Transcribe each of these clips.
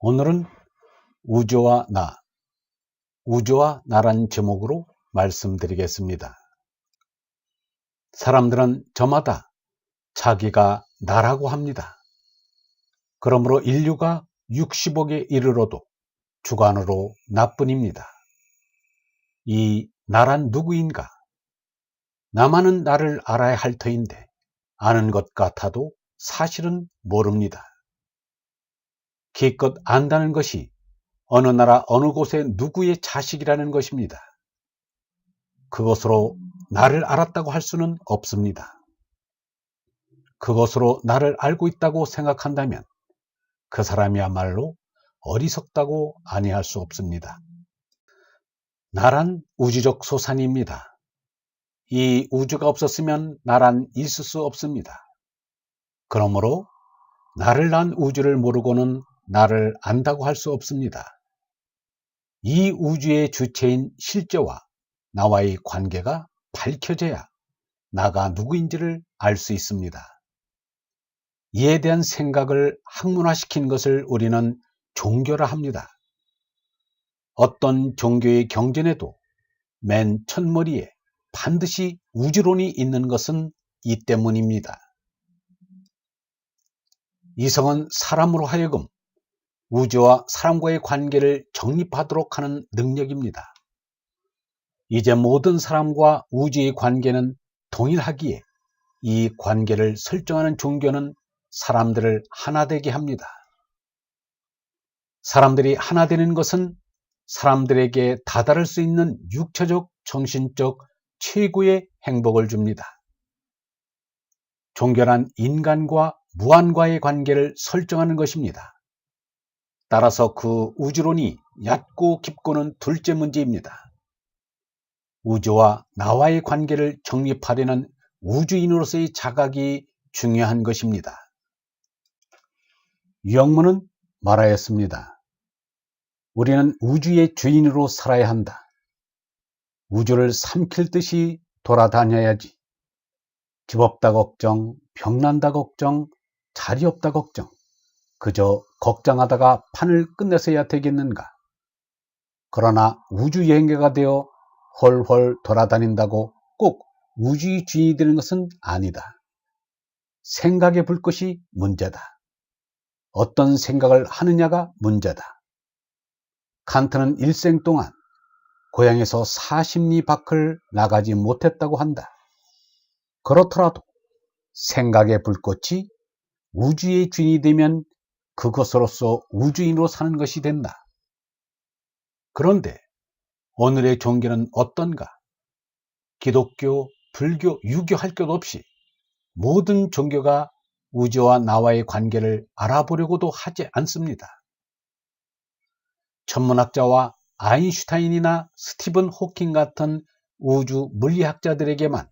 오늘은 우주와 나란 제목으로 말씀드리겠습니다. 사람들은 저마다 자기가 나라고 합니다. 그러므로 인류가 60억에 이르러도 주관으로 나뿐입니다. 이 나란 누구인가? 나만은 나를 알아야 할 터인데 아는 것 같아도 사실은 모릅니다. 기껏 안다는 것이 어느 나라 어느 곳의 누구의 자식이라는 것입니다. 그것으로 나를 알았다고 할 수는 없습니다. 그것으로 나를 알고 있다고 생각한다면 그 사람이야말로 어리석다고 아니할 수 없습니다. 나란 우주적 소산입니다. 이 우주가 없었으면 나란 있을 수 없습니다. 그러므로 나를 낳은 우주를 모르고는 나를 안다고 할 수 없습니다. 이 우주의 주체인 실제와 나와의 관계가 밝혀져야 나가 누구인지를 알 수 있습니다. 이에 대한 생각을 학문화시킨 것을 우리는 종교라 합니다. 어떤 종교의 경전에도 맨 첫머리에 반드시 우주론이 있는 것은 이 때문입니다. 이성은 사람으로 하여금 우주와 사람과의 관계를 정립하도록 하는 능력입니다. 이제 모든 사람과 우주의 관계는 동일하기에 이 관계를 설정하는 종교는 사람들을 하나 되게 합니다. 사람들이 하나 되는 것은 사람들에게 다다를 수 있는 육체적, 정신적 최고의 행복을 줍니다. 종교란 인간과 무한과의 관계를 설정하는 것입니다. 따라서 그 우주론이 얕고 깊고는 둘째 문제입니다. 우주와 나와의 관계를 정립하려는 우주인으로서의 자각이 중요한 것입니다. 유영문은 말하였습니다. 우리는 우주의 주인으로 살아야 한다. 우주를 삼킬 듯이 돌아다녀야지. 집 없다 걱정, 병 난다 걱정, 자리 없다 걱정. 그저 걱정하다가 판을 끝내서야 되겠는가. 그러나 우주여행가가 되어 헐헐 돌아다닌다고 꼭 우주의 주인이 되는 것은 아니다. 생각해 볼 것이 문제다. 어떤 생각을 하느냐가 문제다. 칸트는 일생 동안 고향에서 40리 밖을 나가지 못했다고 한다. 그렇더라도 생각의 불꽃이 우주의 주인이 되면 그것으로서 우주인으로 사는 것이 된다. 그런데 오늘의 종교는 어떤가? 기독교, 불교, 유교 할 것 없이 모든 종교가 우주와 나와의 관계를 알아보려고도 하지 않습니다. 천문학자와 아인슈타인이나 스티븐 호킹 같은 우주 물리학자들에게만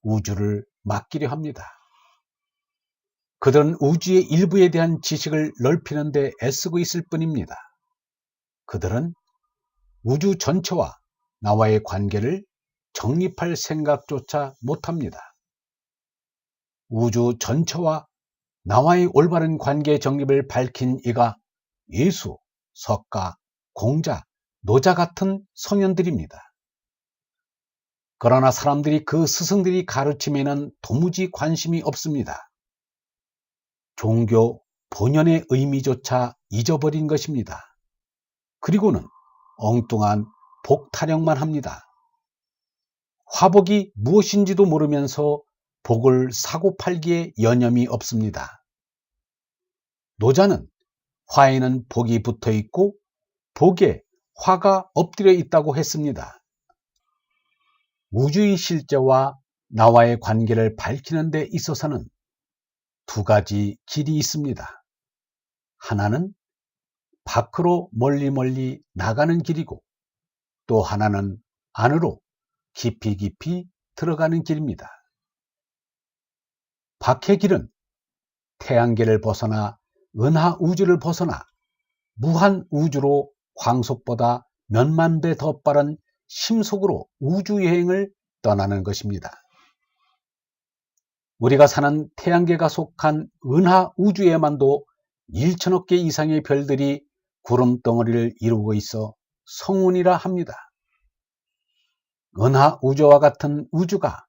우주를 맡기려 합니다. 그들은 우주의 일부에 대한 지식을 넓히는 데 애쓰고 있을 뿐입니다. 그들은 우주 전체와 나와의 관계를 정립할 생각조차 못합니다. 우주 전체와 나와의 올바른 관계 정립을 밝힌 이가 예수, 석가, 공자, 노자 같은 성현들입니다. 그러나 사람들이 그 스승들이 가르침에는 도무지 관심이 없습니다. 종교 본연의 의미조차 잊어버린 것입니다. 그리고는 엉뚱한 복 타령만 합니다. 화복이 무엇인지도 모르면서 복을 사고 팔기에 여념이 없습니다. 노자는 화에는 복이 붙어 있고 복에 화가 엎드려 있다고 했습니다. 우주의 실제와 나와의 관계를 밝히는 데 있어서는 두 가지 길이 있습니다. 하나는 밖으로 멀리 나가는 길이고 또 하나는 안으로 깊이 들어가는 길입니다. 밖의 길은 태양계를 벗어나 은하 우주를 벗어나 무한 우주로 광속보다 몇만 배 더 빠른 심속으로 우주여행을 떠나는 것입니다. 우리가 사는 태양계가 속한 은하 우주에만도 1천억 개 이상의 별들이 구름덩어리를 이루고 있어 성운이라 합니다. 은하 우주와 같은 우주가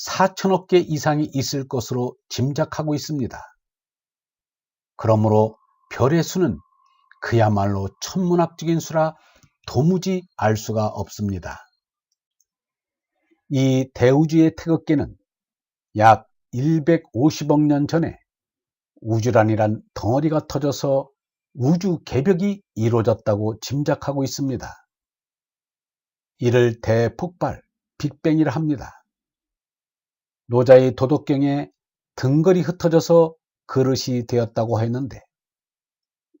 4천억 개 이상이 있을 것으로 짐작하고 있습니다. 그러므로 별의 수는 그야말로 천문학적인 수라 도무지 알 수가 없습니다. 이 대우주의 태극기는 약 150억 년 전에 우주란이란 덩어리가 터져서 우주 개벽이 이루어졌다고 짐작하고 있습니다. 이를 대폭발, 빅뱅이라 합니다. 노자의 도덕경에 등걸이 흩어져서 그릇이 되었다고 했는데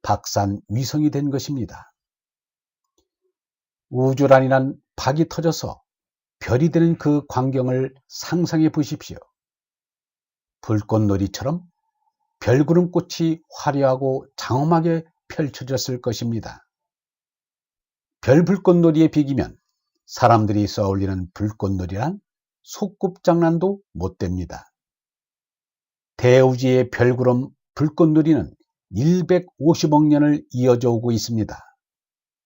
박산 위성이 된 것입니다. 우주란이란 박이 터져서 별이 되는 그 광경을 상상해 보십시오. 불꽃놀이처럼 별구름꽃이 화려하고 장엄하게 펼쳐졌을 것입니다. 별불꽃놀이에 비기면 사람들이 쏘아올리는 불꽃놀이란 소꿉장난도 못됩니다. 대우주의 별구름 불꽃놀이는 150억 년을 이어져 오고 있습니다.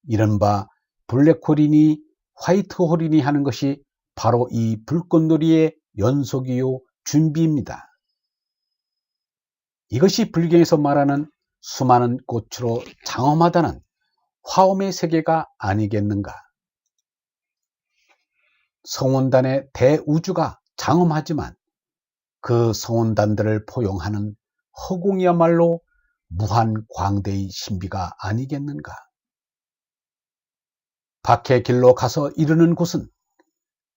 이른바 블랙홀이니 화이트홀이니 하는 것이 바로 이 불꽃놀이의 연속이요 준비입니다. 이것이 불경에서 말하는 수많은 꽃으로 장엄하다는 화엄의 세계가 아니겠는가. 성운단의 대우주가 장엄하지만 그 성운단들을 포용하는 허공이야말로 무한 광대의 신비가 아니겠는가. 밖의 길로 가서 이르는 곳은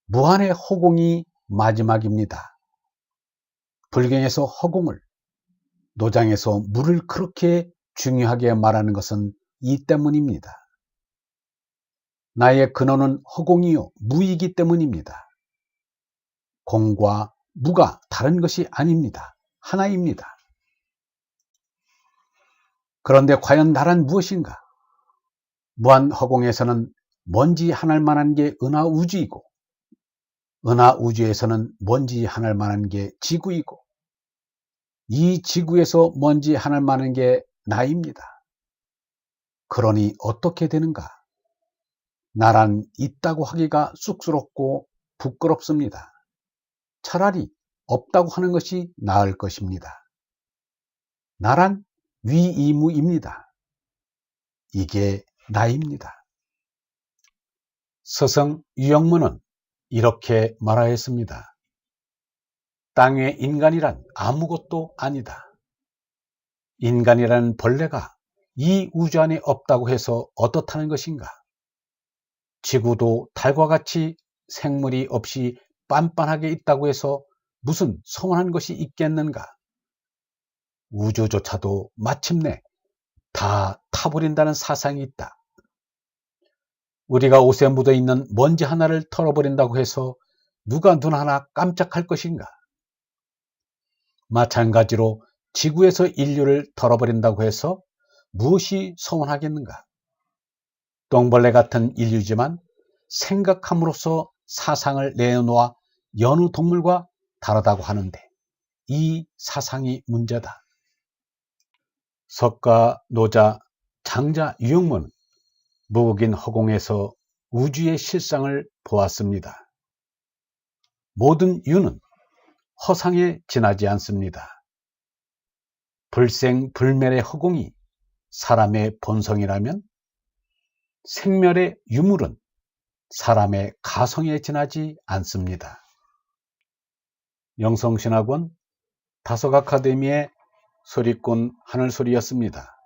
무한의 허공이 마지막입니다. 불경에서 허공을, 노장에서 물을 그렇게 중요하게 말하는 것은 이 때문입니다. 나의 근원은 허공이요 무이기 때문입니다. 공과 무가 다른 것이 아닙니다. 하나입니다. 그런데 과연 나란 무엇인가? 무한 허공에서는 먼지 하나를 만한 게 은하 우주이고, 은하 우주에서는 먼지 하나를 만한 게 지구이고, 이 지구에서 먼지 하나를 만한 게 나입니다. 그러니 어떻게 되는가? 나란 있다고 하기가 쑥스럽고 부끄럽습니다. 차라리 없다고 하는 것이 나을 것입니다. 나란 위이무입니다. 이게 나입니다. 서성 유영문은 이렇게 말하였습니다. 땅의 인간이란 아무것도 아니다. 인간이라는 벌레가 이 우주 안에 없다고 해서 어떻다는 것인가? 지구도 달과 같이 생물이 없이 빤빤하게 있다고 해서 무슨 서운한 것이 있겠는가? 우주조차도 마침내 다 타버린다는 사상이 있다. 우리가 옷에 묻어있는 먼지 하나를 털어버린다고 해서 누가 눈 하나 깜짝할 것인가? 마찬가지로 지구에서 인류를 털어버린다고 해서 무엇이 서운하겠는가? 똥벌레 같은 인류지만 생각함으로써 사상을 내놓아 여느 동물과 다르다고 하는데 이 사상이 문제다. 석가, 노자, 장자, 유영문은 무국인 허공에서 우주의 실상을 보았습니다. 모든 유는 허상에 지나지 않습니다. 불생불멸의 허공이 사람의 본성이라면 생멸의 유물은 사람의 가성에 지나지 않습니다. 영성신학원 다석아카데미의 소리꾼 하늘소리였습니다.